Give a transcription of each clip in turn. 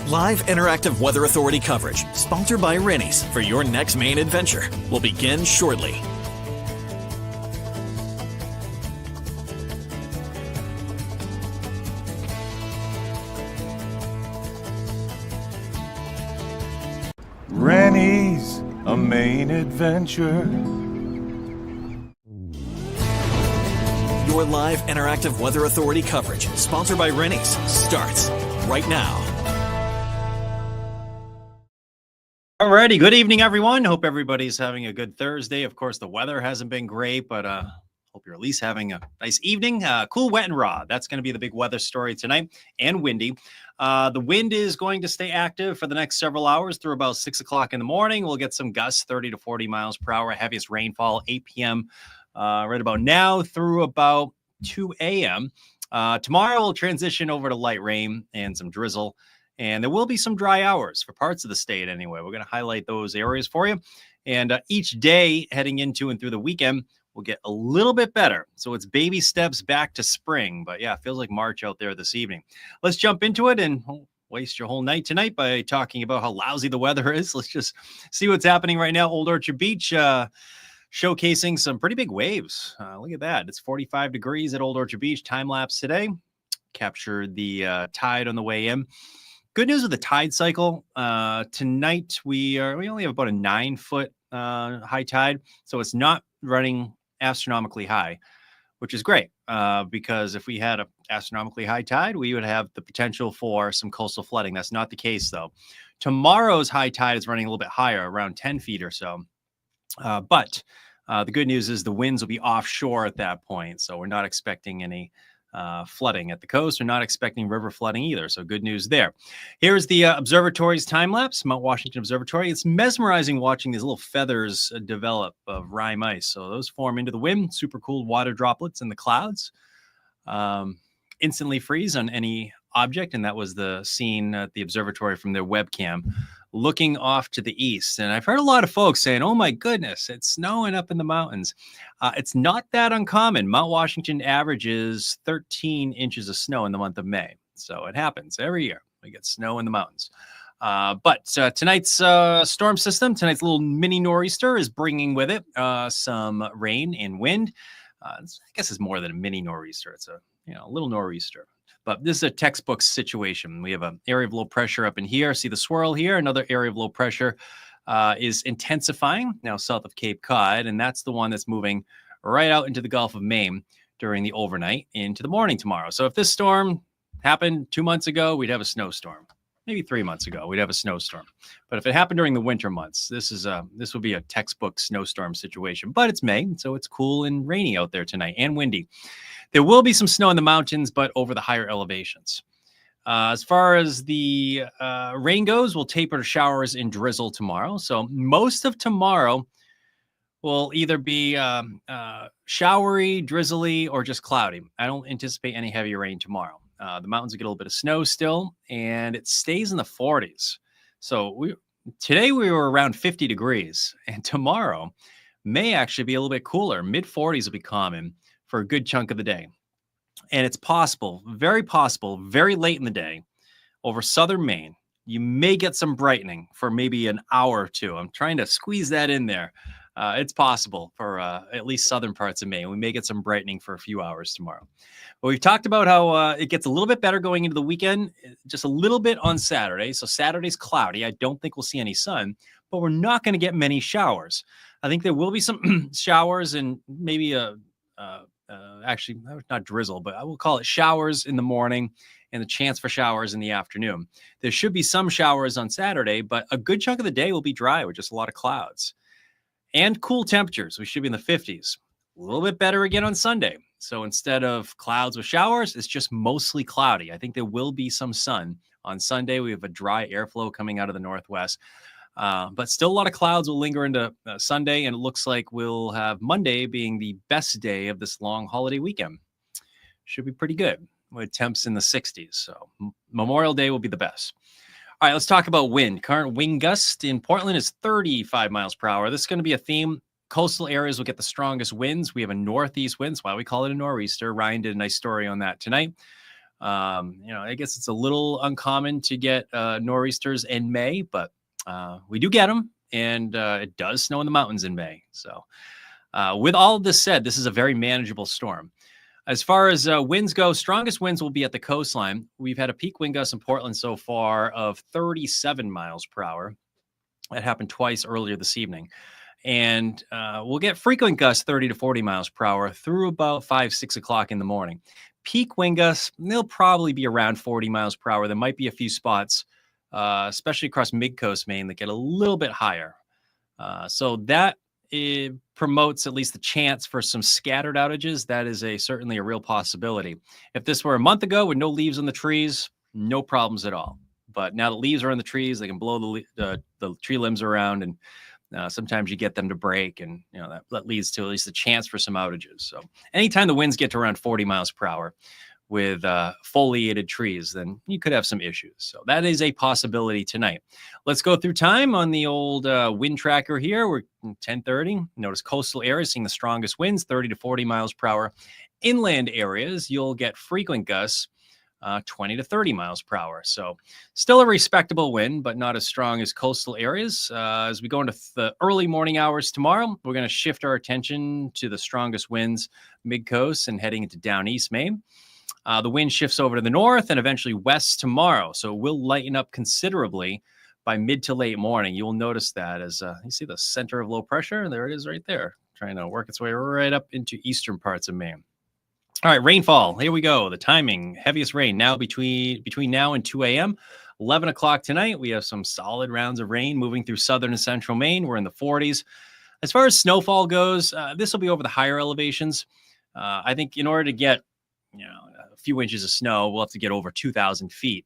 Live interactive Weather Authority coverage, sponsored by Rennie's, for your next Maine adventure, will begin shortly. Rennie's, a Maine adventure. Your live interactive Weather Authority coverage, sponsored by Rennie's, starts right now. Alrighty, good evening, everyone. Hope everybody's having a good Thursday. Of course, the weather hasn't been great, but hope you're at least having a nice evening. Cool, wet, and raw. That's going to be the big weather story tonight, and windy. The wind is going to stay active for the next several hours through about 6 o'clock in the morning. We'll get some gusts, 30 to 40 miles per hour. Heaviest rainfall, 8 p.m. Right about now through about 2 a.m. Tomorrow we'll transition over to light rain and some drizzle. And there will be some dry hours for parts of the state anyway. We're going to highlight those areas for you. And each day heading into and through the weekend will get a little bit better. So it's baby steps back to spring. But yeah, it feels like March out there this evening. Let's jump into it and waste your whole night tonight by talking about how lousy the weather is. Let's just see what's happening right now. Old Orchard Beach showcasing some pretty big waves. Look at that. It's 45 degrees at Old Orchard Beach. Time lapse today. Captured the tide on the way in. Good news with the tide cycle. Tonight we only have about a 9-foot high tide, so it's not running astronomically high, which is great because if we had an astronomically high tide, we would have the potential for some coastal flooding. That's not the case though. Tomorrow's high tide is running a little bit higher, around 10 feet or so. But the good news is the winds will be offshore at that point, so we're not expecting any flooding at the coast. We're not expecting river flooding either. So good news there. Here's the observatory's time lapse, Mount Washington Observatory. It's mesmerizing watching these little feathers develop of rime ice. So those form into the wind, super cool water droplets in the clouds, instantly freeze on any object. And that was the scene at the observatory from their webcam looking off to the east. And I've heard a lot of folks saying, oh my goodness, it's snowing up in the mountains. It's not that uncommon. Mount Washington averages 13 inches of snow in the month of May. So it happens every year. We get snow in the mountains. But tonight's storm system, tonight's little mini nor'easter is bringing with it some rain and wind. I guess it's more than a mini nor'easter. It's a little nor'easter. But this is a textbook situation. We have an area of low pressure up in here. See the swirl here? Another area of low pressure is intensifying now south of Cape Cod. And that's the one that's moving right out into the Gulf of Maine during the overnight into the morning tomorrow. So if this storm happened 2 months ago, we'd have a snowstorm. Maybe 3 months ago, we'd have a snowstorm. But if it happened during the winter months, this would be a textbook snowstorm situation. But it's May, so it's cool and rainy out there tonight and windy. There will be some snow in the mountains, but over the higher elevations. As far as the rain goes, we'll taper to showers and drizzle tomorrow. So most of tomorrow will either be showery, drizzly, or just cloudy. I don't anticipate any heavy rain tomorrow. The mountains will get a little bit of snow still, and it stays in the 40s. So today we were around 50 degrees, and tomorrow may actually be a little bit cooler. Mid-40s will be common for a good chunk of the day. And it's possible, very late in the day over southern Maine, you may get some brightening for maybe an hour or two. I'm trying to squeeze that in there. It's possible for at least southern parts of Maine. We may get some brightening for a few hours tomorrow. But we've talked about how it gets a little bit better going into the weekend, just a little bit on Saturday. So Saturday's cloudy. I don't think we'll see any sun, but we're not going to get many showers. I think there will be some showers and maybe actually not drizzle, but I will call it showers in the morning and the chance for showers in the afternoon. There should be some showers on Saturday, but a good chunk of the day will be dry with just a lot of clouds and cool temperatures. We should be in the 50s. A little bit better again on Sunday. So instead of clouds with showers, it's just mostly cloudy. I think there will be some sun on Sunday. We have a dry airflow coming out of the northwest. But still a lot of clouds will linger into Sunday, and it looks like we'll have Monday being the best day of this long holiday weekend. Should be pretty good with temps in the 60s. So Memorial Day will be the best. All right, let's talk about wind. Current wind gust in Portland is 35 miles per hour. This is going to be a theme. Coastal areas will get the strongest winds. We have a northeast wind. That's why we call it a nor'easter. Ryan did a nice story on that tonight. I guess it's a little uncommon to get nor'easters in May, but we do get them, and it does snow in the mountains in May. So with all of this said, this is a very manageable storm. As far as winds go, strongest winds will be at the coastline. We've had a peak wind gust in Portland so far of 37 miles per hour. That happened twice earlier this evening. And we'll get frequent gusts 30 to 40 miles per hour through about 5, 6 o'clock in the morning. Peak wind gusts, they'll probably be around 40 miles per hour. There might be a few spots, especially across mid-coast Maine, that get a little bit higher. So that it promotes at least the chance for some scattered outages. That is certainly a real possibility. If this were a month ago with no leaves on the trees, no problems at all. But now the leaves are on the trees, they can blow the tree limbs around, and sometimes you get them to break, and that leads to at least a chance for some outages. So anytime the winds get to around 40 miles per hour with foliated trees, then you could have some issues. So that is a possibility tonight. Let's go through time on the old wind tracker here. We're 10:30. Notice coastal areas seeing the strongest winds, 30 to 40 miles per hour. Inland areas, you'll get frequent gusts, 20 to 30 miles per hour. So still a respectable wind, but not as strong as coastal areas. As we go into the early morning hours tomorrow, we're going to shift our attention to the strongest winds mid-coast and heading into down east Maine. The wind shifts over to the north and eventually west tomorrow. So it will lighten up considerably by mid to late morning. You will notice that as you see the center of low pressure. There it is right there, trying to work its way right up into eastern parts of Maine. All right, rainfall. Here we go. The timing, heaviest rain now between now and 2 a.m. 11 o'clock tonight. We have some solid rounds of rain moving through southern and central Maine. We're in the 40s. As far as snowfall goes, this will be over the higher elevations. I think in order to get a few inches of snow, we'll have to get over 2,000 feet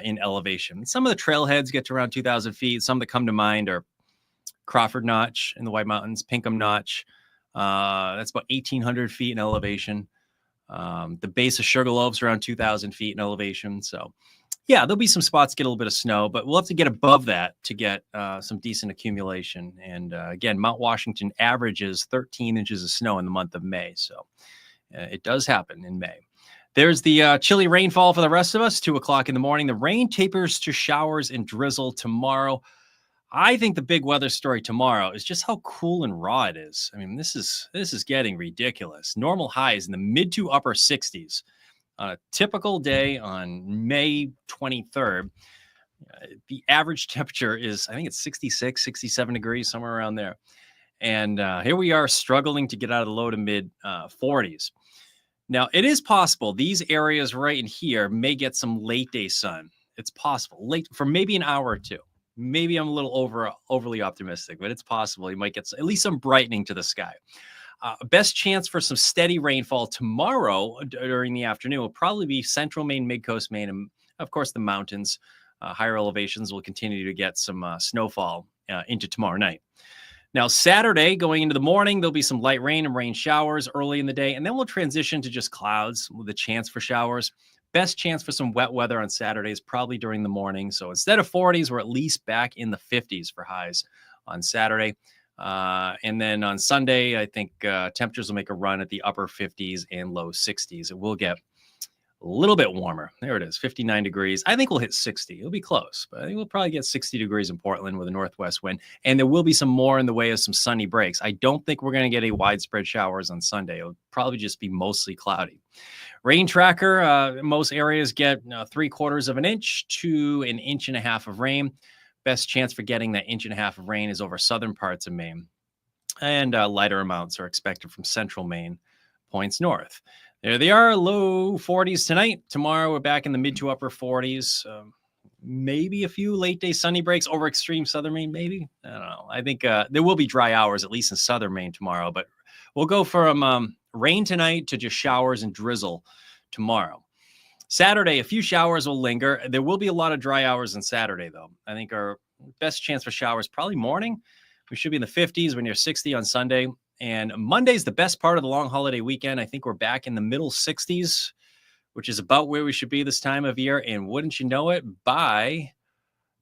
in elevation. Some of the trailheads get to around 2,000 feet. Some that come to mind are Crawford Notch in the White Mountains, Pinkham Notch. That's about 1,800 feet in elevation. The base of Sugarloaf's around 2,000 feet in elevation. So, yeah, there'll be some spots get a little bit of snow, but we'll have to get above that to get some decent accumulation. And again, Mount Washington averages 13 inches of snow in the month of May. So it does happen in May. There's the chilly rainfall for the rest of us, 2 o'clock in the morning. The rain tapers to showers and drizzle tomorrow. I think the big weather story tomorrow is just how cool and raw it is. I mean, this is getting ridiculous. Normal highs in the mid to upper 60s on a typical day on May 23rd. The average temperature is, I think it's 66, 67 degrees, somewhere around there. And here we are struggling to get out of the low to mid 40s. Now, it is possible these areas right in here may get some late day sun. It's possible, late for maybe an hour or two. Maybe I'm a little overly optimistic, but it's possible you might get at least some brightening to the sky. Best chance for some steady rainfall tomorrow during the afternoon will probably be central Maine, mid-coast Maine, and of course the mountains. Higher elevations will continue to get some snowfall into tomorrow night. Now, Saturday, going into the morning, there'll be some light rain and rain showers early in the day, and then we'll transition to just clouds with a chance for showers. Best chance for some wet weather on Saturday is probably during the morning. So instead of 40s, we're at least back in the 50s for highs on Saturday. And then on Sunday, I think temperatures will make a run at the upper 50s and low 60s. It will get a little bit warmer. There it is, 59 degrees. I think we'll hit 60. It'll be close, but I think we'll probably get 60 degrees in Portland with a northwest wind. And there will be some more in the way of some sunny breaks. I don't think we're going to get any widespread showers on Sunday. It'll probably just be mostly cloudy. Rain tracker, most areas get 3/4 of an inch to 1.5 inches of rain. Best chance for getting that 1.5 inches of rain is over southern parts of Maine. And lighter amounts are expected from central Maine points north. There they are, low 40s tonight. Tomorrow, we're back in the mid to upper 40s. Maybe a few late day sunny breaks over extreme southern Maine, maybe. I don't know. I think there will be dry hours, at least in southern Maine tomorrow. But we'll go from rain tonight to just showers and drizzle tomorrow. Saturday, a few showers will linger. There will be a lot of dry hours on Saturday, though. I think our best chance for showers probably morning. We should be in the 50s. We're near 60 on Sunday. And Monday's the best part of the long holiday weekend. I think we're back in the middle 60s, which is about where we should be this time of year. And wouldn't you know it, by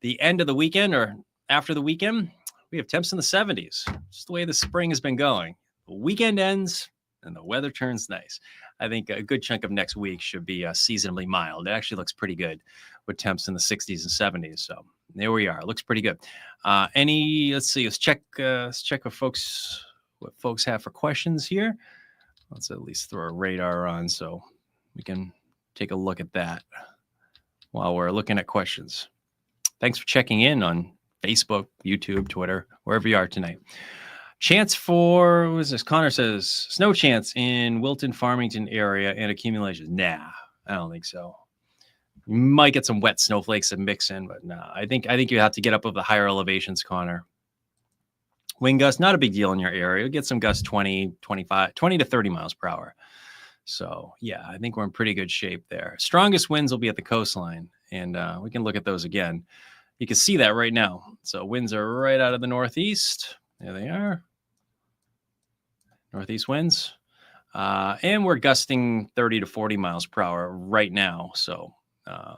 the end of the weekend or after the weekend, we have temps in the 70s. Just the way the spring has been going. The weekend ends and the weather turns nice. I think a good chunk of next week should be seasonably mild. It actually looks pretty good with temps in the 60s and 70s. So there we are. It looks pretty good. Let's see. Let's check what folks have for questions here. Let's at least throw a radar on so we can take a look at that while we're looking at questions. Thanks for checking in on Facebook, YouTube, Twitter, wherever you are tonight. Chance for, what is this? Connor says, snow chance in Wilton, Farmington area and accumulation. Nah, I don't think so. You might get some wet snowflakes that mix in, but nah, I think you have to get up of the higher elevations, Connor. Wind gust, not a big deal in your area. You'll get some gusts 20 to 30 miles per hour. So yeah, I think we're in pretty good shape there. Strongest winds will be at the coastline, and we can look at those again. You can see that right now. So winds are right out of the northeast. There they are. Northeast winds. And we're gusting 30 to 40 miles per hour right now. So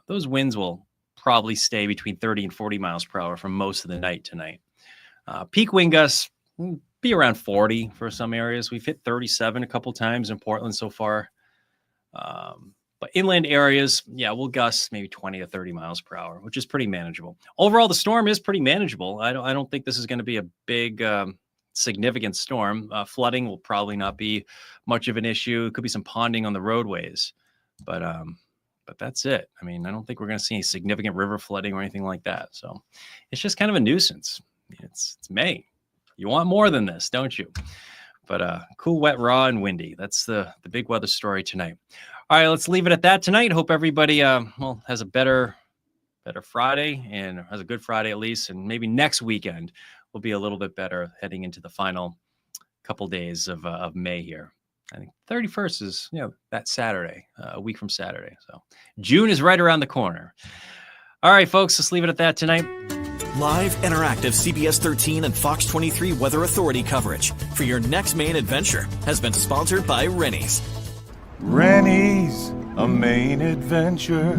those winds will probably stay between 30 and 40 miles per hour for most of the night tonight. Peak wind gusts will be around 40 for some areas. We've hit 37 a couple times in Portland so far. But inland areas, yeah, we'll gust maybe 20 to 30 miles per hour, which is pretty manageable. Overall, the storm is pretty manageable. I don't think this is going to be a big significant storm. Flooding will probably not be much of an issue. It could be some ponding on the roadways, but that's it. I mean, I don't think we're going to see any significant river flooding or anything like that. So it's just kind of a nuisance. It's May. You want more than this, don't you? But cool, wet, raw, and windy. That's the big weather story tonight. All right, let's leave it at that tonight. Hope everybody has a better Friday and has a good Friday at least, and maybe next weekend will be a little bit better heading into the final couple days of May here. I think 31st is, that Saturday, a week from Saturday. So June is right around the corner. All right, folks, let's leave it at that tonight. Live, interactive CBS 13 and Fox 23 Weather Authority coverage for your next Maine adventure has been sponsored by Rennie's. Rennie's, a Maine adventure.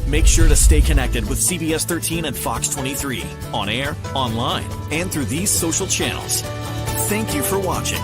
Make sure to stay connected with CBS 13 and Fox 23 on air, online, and through these social channels. Thank you for watching.